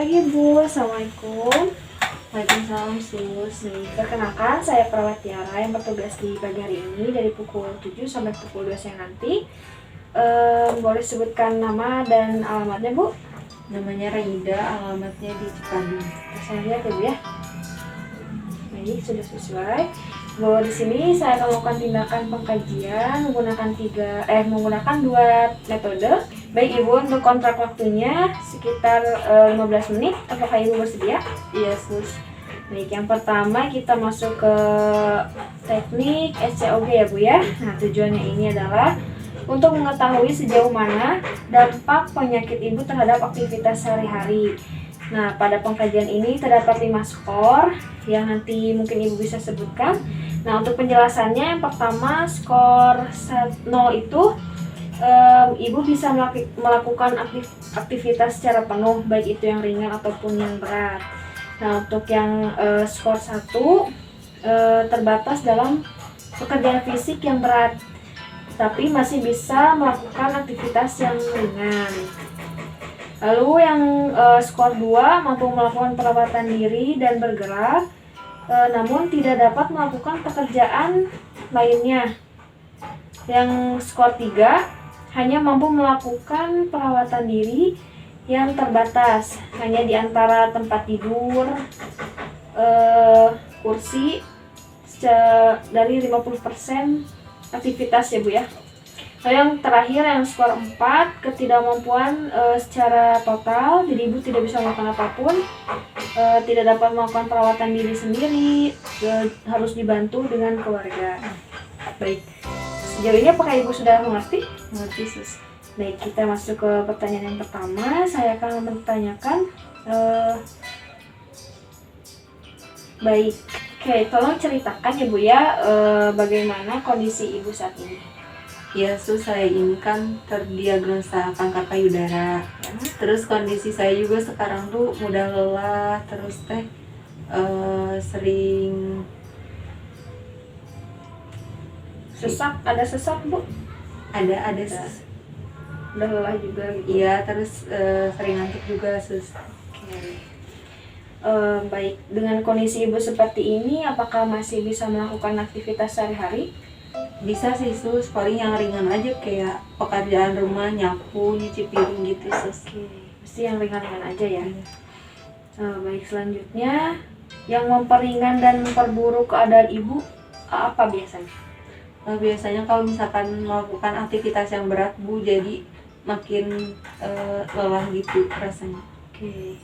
pagi Bu, Assalamualaikum. Waalaikumsalam sus. Nih, perkenalkan saya Perawat Tiara yang bertugas di pagi hari ini dari pukul 7 sampai pukul 2 siang nanti. Boleh sebutkan nama dan alamatnya Bu? Namanya Raida, alamatnya di Cikadu. Saya lihat ya Bu ya. Baik, sudah sesuai. Bahwa di sini saya akan melakukan tindakan pengkajian menggunakan dua metode. Baik Ibu, untuk kontrak waktunya sekitar 15 menit. Apakah Ibu bersedia? Iya sus. Baik, yang pertama kita masuk ke teknik SCOG ya Bu ya. Nah, tujuannya ini adalah untuk mengetahui sejauh mana dampak penyakit Ibu terhadap aktivitas sehari-hari. Nah, pada pengkajian ini terdapat 5 skor yang nanti mungkin Ibu bisa sebutkan. Nah, untuk penjelasannya yang pertama skor 0 itu Ibu bisa melakukan aktivitas secara penuh, baik itu yang ringan ataupun yang berat. Nah, untuk yang skor 1 terbatas dalam pekerjaan fisik yang berat, tapi masih bisa melakukan aktivitas yang ringan. Lalu yang skor 2 mampu melakukan perawatan diri dan bergerak, namun tidak dapat melakukan pekerjaan lainnya. Yang skor 3 hanya mampu melakukan perawatan diri yang terbatas, hanya di antara tempat tidur, kursi, dari 50% aktivitas ya Bu ya. Lalu yang terakhir yang skor 4 ketidakmampuan secara total, jadi Ibu tidak bisa melakukan apapun, tidak dapat melakukan perawatan diri sendiri, harus dibantu dengan keluarga. Baik, sejauh ini apakah Ibu sudah mengerti? Mengerti sus. Baik, kita masuk ke pertanyaan yang pertama. Saya akan menanyakan baik, oke, tolong ceritakan ya Bu ya, bagaimana kondisi Ibu saat ini. Iya sus, saya ini kan terdiagnosa kanker payudara. Terus kondisi saya juga sekarang tuh mudah lelah, terus sering Sesak, ada sesak Bu? ada Udah lelah juga gitu. Iya, terus sering ngantuk juga sus. Oke. Baik, dengan kondisi Ibu seperti ini, apakah masih bisa melakukan aktivitas sehari-hari? Bisa sih sus, paling yang ringan aja kayak pekerjaan rumah, nyapu, nyuci piring gitu sus. Oke, mesti yang ringan-ringan aja ya. Baik, selanjutnya yang memperingan dan memperburuk keadaan Ibu apa biasanya? Biasanya kalau misalkan melakukan aktivitas yang berat Bu, jadi makin lelah gitu rasanya. Oke.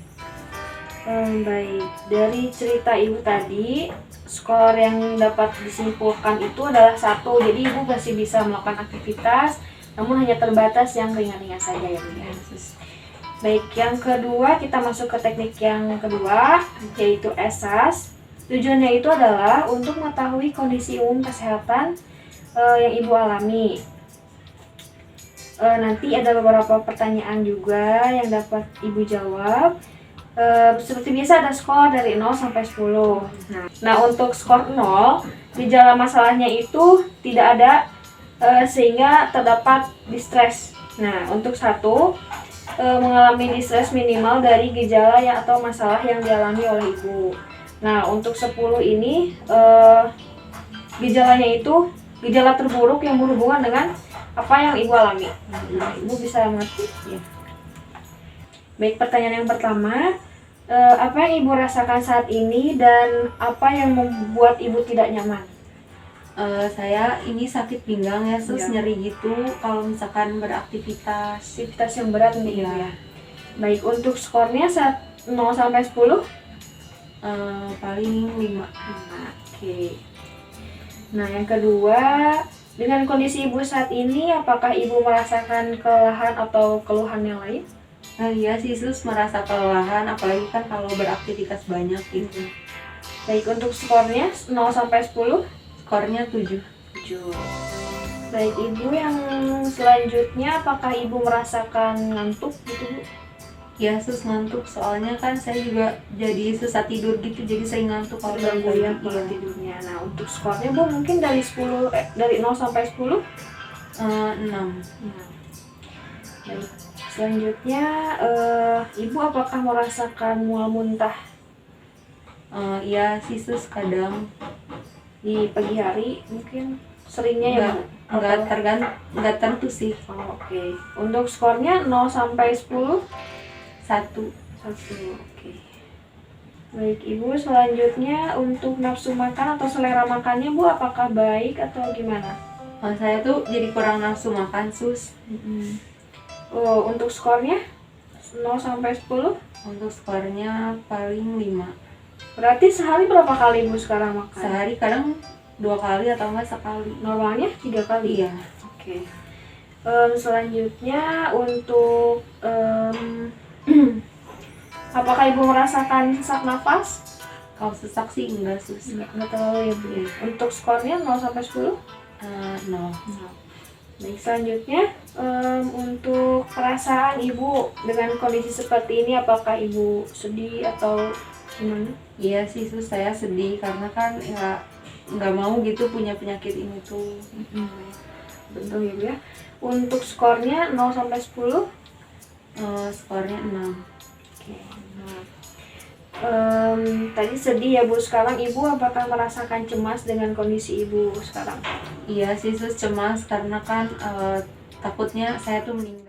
Baik, dari cerita Ibu tadi, skor yang dapat disimpulkan itu adalah 1. Jadi Ibu masih bisa melakukan aktivitas, namun hanya terbatas yang ringan-ringan saja ya Bu ya. Baik, yang kedua kita masuk ke teknik yang kedua, yaitu ESAS. Tujuannya itu adalah untuk mengetahui kondisi umum kesehatan yang Ibu alami. Nanti ada beberapa pertanyaan juga yang dapat Ibu jawab. Seperti biasa ada skor dari 0 sampai 10. Nah, untuk skor 0, gejala masalahnya itu tidak ada sehingga terdapat distres. Nah, untuk 1, mengalami distres minimal dari gejala atau masalah yang dialami oleh Ibu. Nah, untuk 10 ini gejalanya itu gejala terburuk yang berhubungan dengan apa yang Ibu alami. Nah, Ibu bisa mengerti ya. Baik, pertanyaan yang pertama, apa yang Ibu rasakan saat ini dan apa yang membuat Ibu tidak nyaman? Saya ini sakit pinggang ya sus, Ya. nyeri gitu kalau misalkan beraktivitas. Aktivitas yang berat nih Ibu Iya. ya. Baik, untuk skornya saat 0 sampai 10? Paling 5. Oke. Nah, yang kedua, dengan kondisi Ibu saat ini, apakah Ibu merasakan kelelahan atau keluhan yang lain? Iya sih sus, merasa kelelahan apalagi kan kalau beraktivitas banyak gitu. Baik, untuk skornya 0 sampai 10? Skornya 7. Baik, Ibu yang selanjutnya, apakah Ibu merasakan ngantuk gitu Bu? Ya sus, ngantuk soalnya kan saya juga jadi susah tidur gitu, jadi sering ngantuk kalau Terganggu ya pagi. pola Iya. tidurnya. Nah, untuk skornya Bu mungkin dari 0 sampai 10? 6. Nah, baik. Selanjutnya, Ibu apakah merasakan mual muntah Iya sih sus, kadang di pagi hari? Mungkin seringnya ya, Bu? nggak tentu sih. Oh, oke. Untuk skornya 0 sampai 10? 1. 1. Oke. Baik, Ibu. Selanjutnya untuk nafsu makan atau selera makannya, Bu, apakah baik atau gimana? Saya tuh jadi kurang nafsu makan sus. Oh, untuk skornya 0 sampai 10? Untuk skornya paling 5. Berarti sehari berapa kali Ibu sekarang makan? Sehari kadang 2 kali atau enggak sekali. Normalnya 3 kali? Iya. Oke. Selanjutnya untuk apakah Ibu merasakan sesak nafas? Kalau sesak sih enggak sus. Enggak terlalu ya, Bu. Untuk skornya 0 sampai 10? 0. Baik, selanjutnya untuk perasaan Ibu dengan kondisi seperti ini, apakah Ibu sedih atau gimana? Iya sih sus, saya sedih karena kan ya nggak mau gitu punya penyakit ini tuh. Betul ya, Bu ya. Untuk skornya 0 sampai 10? Skornya 6. Oke. Nah, tadi sedih ya, Bu. Sekarang Ibu apakah merasakan cemas dengan kondisi Ibu sekarang? Iya sih sus, cemas karena kan takutnya saya tuh meninggal.